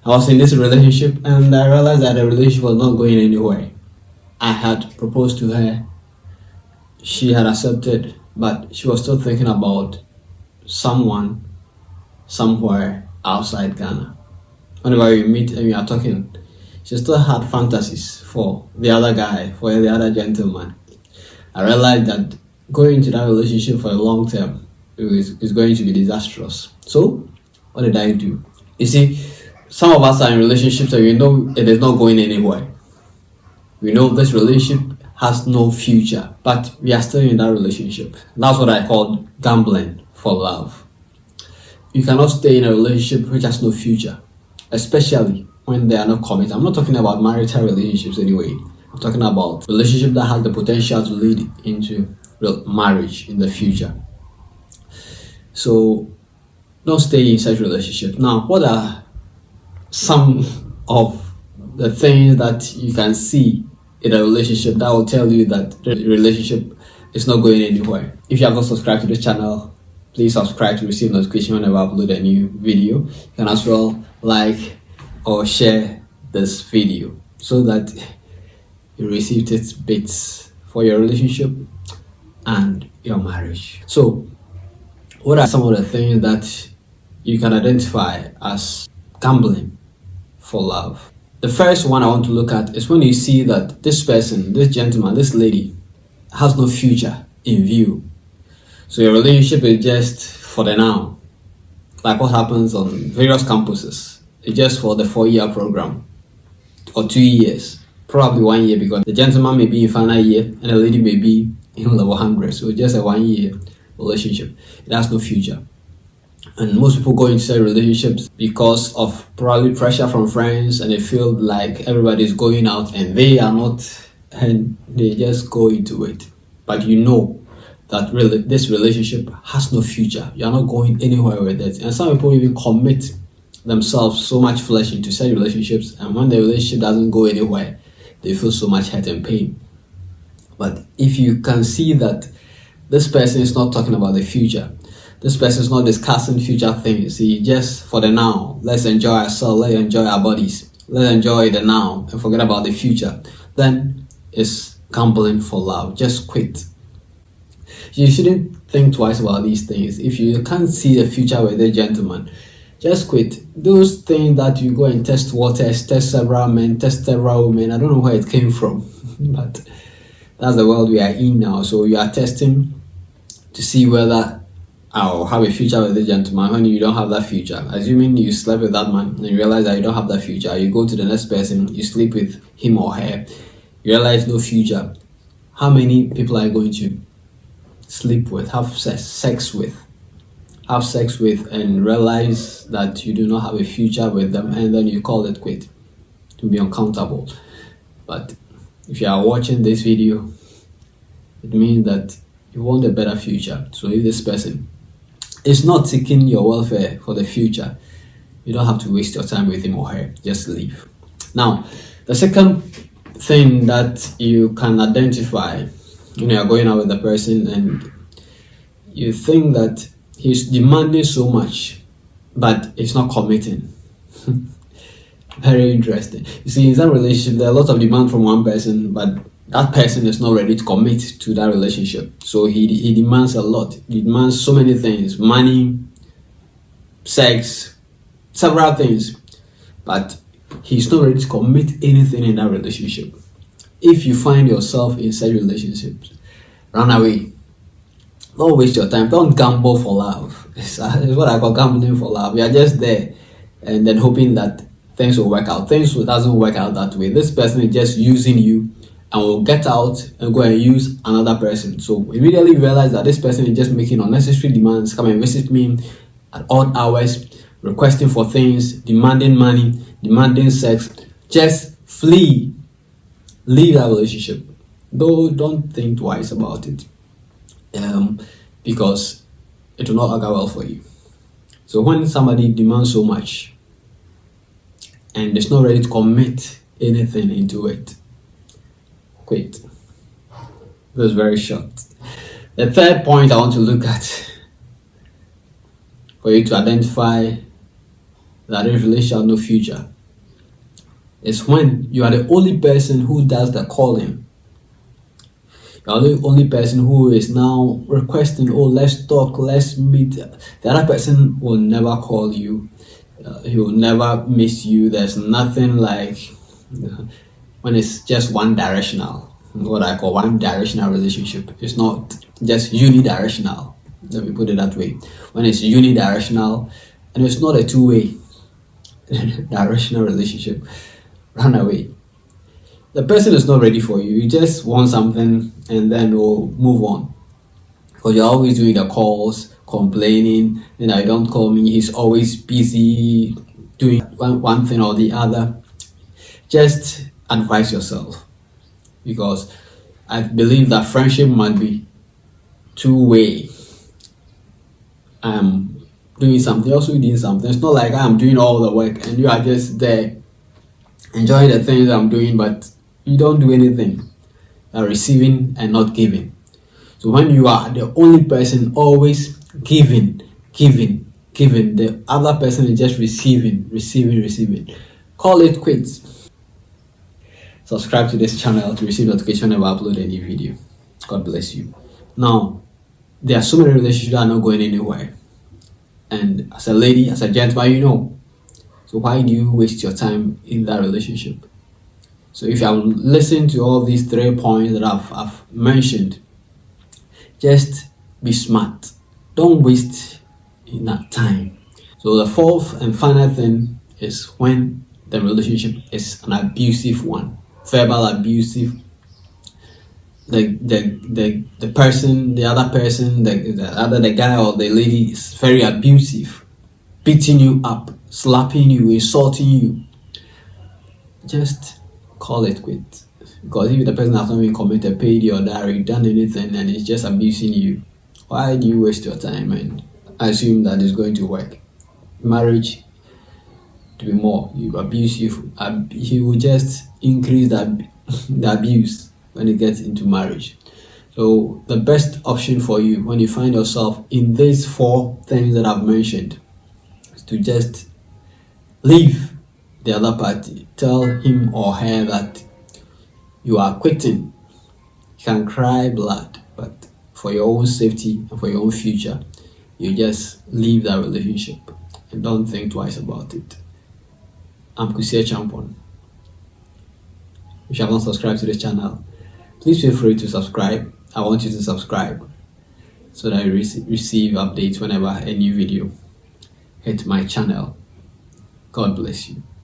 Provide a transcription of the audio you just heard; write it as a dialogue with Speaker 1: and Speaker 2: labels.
Speaker 1: I was in this relationship and I realized that the relationship was not going anywhere. I had proposed to her, she had accepted, but she was still thinking about someone somewhere outside Ghana. Whenever we meet and we are talking, she still had fantasies for the other guy, for the other gentleman. I realized that going into that relationship for a long term is going to be disastrous. So, what did I do? You see, some of us are in relationships and we know it is not going anywhere. We know this relationship has no future, but we are still in that relationship. That's what I call gambling for love. You cannot stay in a relationship which has no future, especially when they are not committed. I'm not talking about marital relationships anyway. I'm talking about relationship that has the potential to lead into marriage in the future. So don't stay in such relationship. Now, what are some of the things that you can see in a relationship that will tell you that the relationship is not going anywhere? If you have not subscribed to this channel, please subscribe to receive notification whenever I upload a new video. You can as well like or share this video so that you receive bits for your relationship and your marriage. So, what are some of the things that you can identify as gambling for love? The first one I want to look at is when you see that this person, this gentleman, this lady has no future in view. So your relationship is just for the now, like what happens on various campuses. It's just for the 4-year program or 2 years, probably 1 year, because the gentleman may be in final year and the lady may be in level 100. So just a 1 year relationship. It has no future. And most people go into relationships because of probably pressure from friends, and they feel like everybody's going out and they are not, and they just go into it. But you know that really this relationship has no future. You're not going anywhere with it. And some people even commit themselves so much flesh into such relationships, and when the relationship doesn't go anywhere, they feel so much hurt and pain. But if you can see that this person is not talking about the future, this person is not discussing future things, see, just for the now, let's enjoy ourselves, let's enjoy our bodies, let's enjoy the now and forget about the future, then it's gambling for love. Just quit. You shouldn't think twice about these things. If you can't see the future with a gentleman, just quit. Those things that you go and test waters, test several men, test several women, I don't know where it came from, but that's the world we are in now. So you are testing to see whether I'll have a future with a gentleman when you don't have that future. Assuming you slept with that man and you realize that you don't have that future, you go to the next person, you sleep with him or her, you realize no future. How many people are you going to sleep with, have sex with, and realize that you do not have a future with them, and then you call it quit? To be uncountable. But if you are watching this video, it means that you want a better future. So if this person is not seeking your welfare for the future, you don't have to waste your time with him or her. Just leave. Now, the second thing that you can identify when you are going out with the person and you think that he's demanding so much, but he's not committing. Very interesting. You see, in that relationship, there are a lot of demand from one person, but that person is not ready to commit to that relationship. So he demands a lot. He demands so many things: money, sex, several things. But he's not ready to commit anything in that relationship. If you find yourself in such relationships, run away. Don't waste your time. Don't gamble for love. It's what I call gambling for love. You are just there and then hoping that things will work out. Things doesn't work out that way. This person is just using you and will get out and go and use another person. So immediately realize that this person is just making unnecessary demands. Come and visit me at odd hours, requesting for things, demanding money, demanding sex. Just flee. Leave that relationship. Though don't think twice about it. Because it will not go well for you. So when somebody demands so much and is not ready to commit anything into it, quit. It was very short. The third point I want to look at for you to identify that this relationship has no future. It's when you are the only person who does the calling. You are the only person who is now requesting, oh, let's talk, let's meet. The other person will never call you. He will never miss you. There's nothing like when it's just one directional, what I call one directional relationship. It's not just unidirectional. Let me put it that way. When it's unidirectional and it's not a two-way directional relationship, run away. The person is not ready for you. You just want something and then we'll move on. Because you're always doing the calls, complaining, you don't call me. He's always busy doing one thing or the other. Just advise yourself, because I believe that friendship must be two-way. I'm doing something, also doing something. It's not like I'm doing all the work and you are just there enjoying the things I'm doing, but you don't do anything. You're receiving and not giving. So when you are the only person always giving, the other person is just receiving, call it quits. Subscribe to this channel to receive notification whenever I upload a new video. God bless you. Now, there are so many relationships that are not going anywhere. And as a lady, as a gentleman, So why do you waste your time in that relationship? So if you have listened to all these 3 points that I've mentioned, just be smart. Don't waste that time. So the 4th and final thing is when the relationship is an abusive one. Verbal abusive. The person, the other person, the guy or the lady is very abusive, beating you up, slapping you, insulting you. Just call it quits. Because if the person has not even committed, paid your diary, done anything, and it's just abusing you, why do you waste your time and assume that it's going to work? Marriage, to be more, you abuse you, he will just increase the abuse when it gets into marriage. So the best option for you when you find yourself in these 4 things that I've mentioned is to just leave the other party. Tell him or her that you are quitting. You can cry blood, but for your own safety and for your own future, you just leave that relationship and don't think twice about it. I'm Kusi Achampong. If you haven't subscribed to this channel, please feel free to subscribe. I want you to subscribe so that you receive updates whenever a new video hits my channel. God bless you.